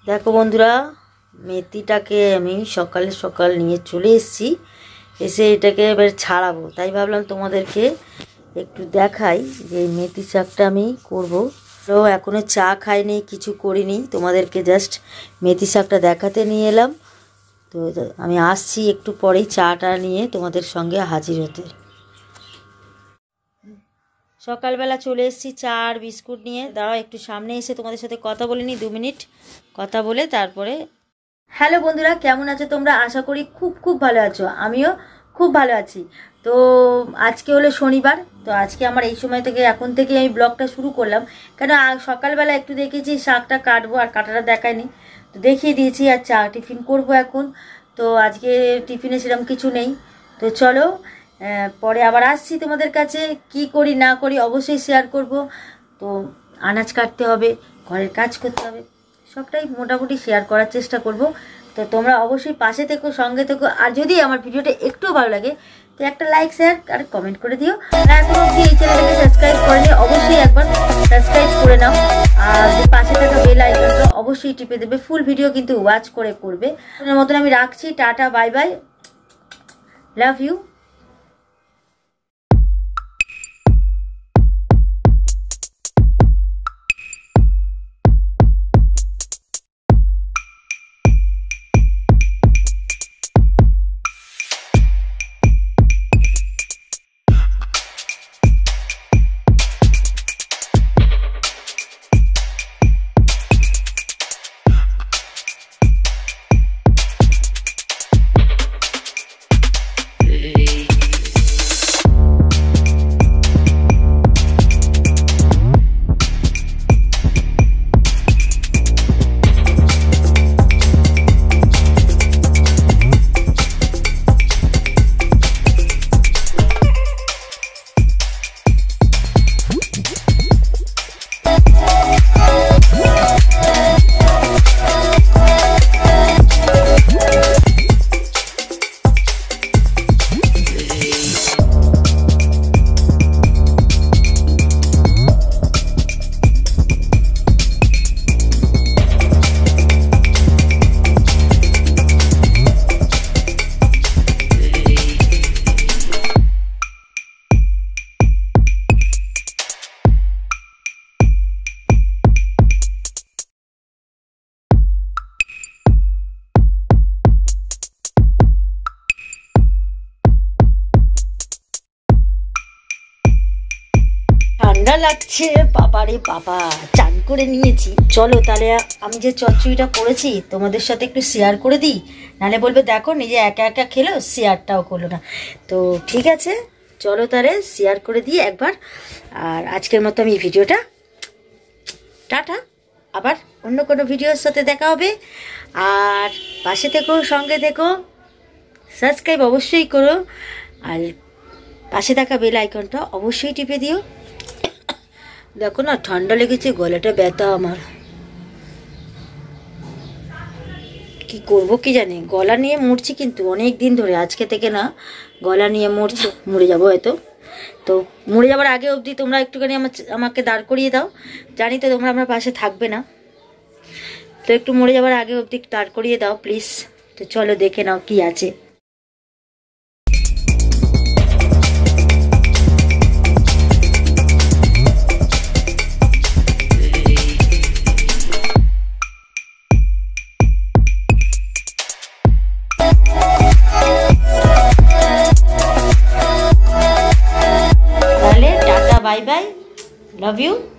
দেখো বন্ধুরা, মেথিটাকে আমি সকাল সকাল নিয়ে চলে এসেছি। এসে এটাকে এবার ছাড়াবো, তাই ভাবলাম তোমাদেরকে একটু দেখাই যে মেথি শাকটা আমি করব। তো এখনও চা খাইনি, কিছু করিনি, তোমাদেরকে জাস্ট মেথি শাকটা দেখাতে নিয়ে এলাম। তো আমি আসছি একটু পরেই চাটা নিয়ে তোমাদের সঙ্গে হাজির হতে। সকালবেলা চলে এসেছি চা আর বিস্কুট নিয়ে। দাঁড়াও একটু সামনে এসে তোমাদের সাথে কথা বলে নিই, 2 মিনিট কথা বলে তারপরে। হ্যালো বন্ধুরা, কেমন আছো তোমরা? আশা করি খুব খুব ভালো আছো, আমিও খুব ভালো আছি। তো আজকে হলো শনিবার, তো আজকে আমার এই সময় থেকে এখন থেকে আমি ব্লগটা শুরু করলাম। কেন সকালবেলা একটু দেখেছি শাকটা কাটবো, আর কাটাটা দেখায়নি, তো দেখিয়ে দিয়েছি। আর চা টিফিন করব এখন। তো আজকে টিফিনে সেরকম কিছু নেই। তো চলো পরে আবার আসছি তোমাদের কাছে। কি করি না করি অবশ্যই শেয়ার করব। তো আনাজ কাটতে হবে, ঘরের কাজ করতে হবে, সবটাই মোটামুটি শেয়ার করার চেষ্টা করব। তো তোমরা অবশ্যই পাশে থেকো, সঙ্গে থেকো। আর যদি আমার ভিডিওটা একটু ভালো লাগে তো একটা লাইক, শেয়ার আর কমেন্ট করে দিও। আর এখন অবধি এই চ্যানেলটাকে সাবস্ক্রাইব করেনি অবশ্যই একবার সাবস্ক্রাইব করে নাও। আর যে পাশে থাকা বেল আইকনটা অবশ্যই টিপে দেবে। ফুল ভিডিও কিন্তু ওয়াচ করে করবে। এর মতন আমি রাখছি, tata, bye bye, love you. ঠান্ডা লাগছে বাবারে বাবা, চান করে নিয়েছি। চলো তাহলে আমি যে চচ্চড়িটা করেছি তোমাদের সাথে একটু শেয়ার করে দিই, নাহলে বলবে দেখো নিজে একা একা খেলো, শেয়ারটাও করলো না। তো ঠিক আছে, চলো তাহলে শেয়ার করে দিই একবার। আর আজকের মতো আমি ভিডিওটা টাটা, আবার অন্য কোনো ভিডিওর সাথে দেখা হবে। আর পাশে থেকো, সঙ্গে থেকো, সাবস্ক্রাইব অবশ্যই করো, আর পাশে থাকা বেল আইকনটা অবশ্যই টিপে দিও। দেখো না, ঠান্ডা লেগেছে, গলাটা ব্যথা আমার, কি করব কি জানি। গলা নিয়ে মরছি কিন্তু অনেক দিন ধরে, আজকে থেকে না, গলা নিয়ে মরছি। মরে যাবো হয়তো। তো মরে যাবার আগে অবধি তোমরা একটুখানি আমাকে দাঁড় করিয়ে দাও। জানি তো তোমরা আমার পাশে থাকবে না, তো একটু মরে যাবার আগে অবধি দাঁড় করিয়ে দাও প্লিজ। তো চলো দেখে নাও কি আছে। Bye bye, love you.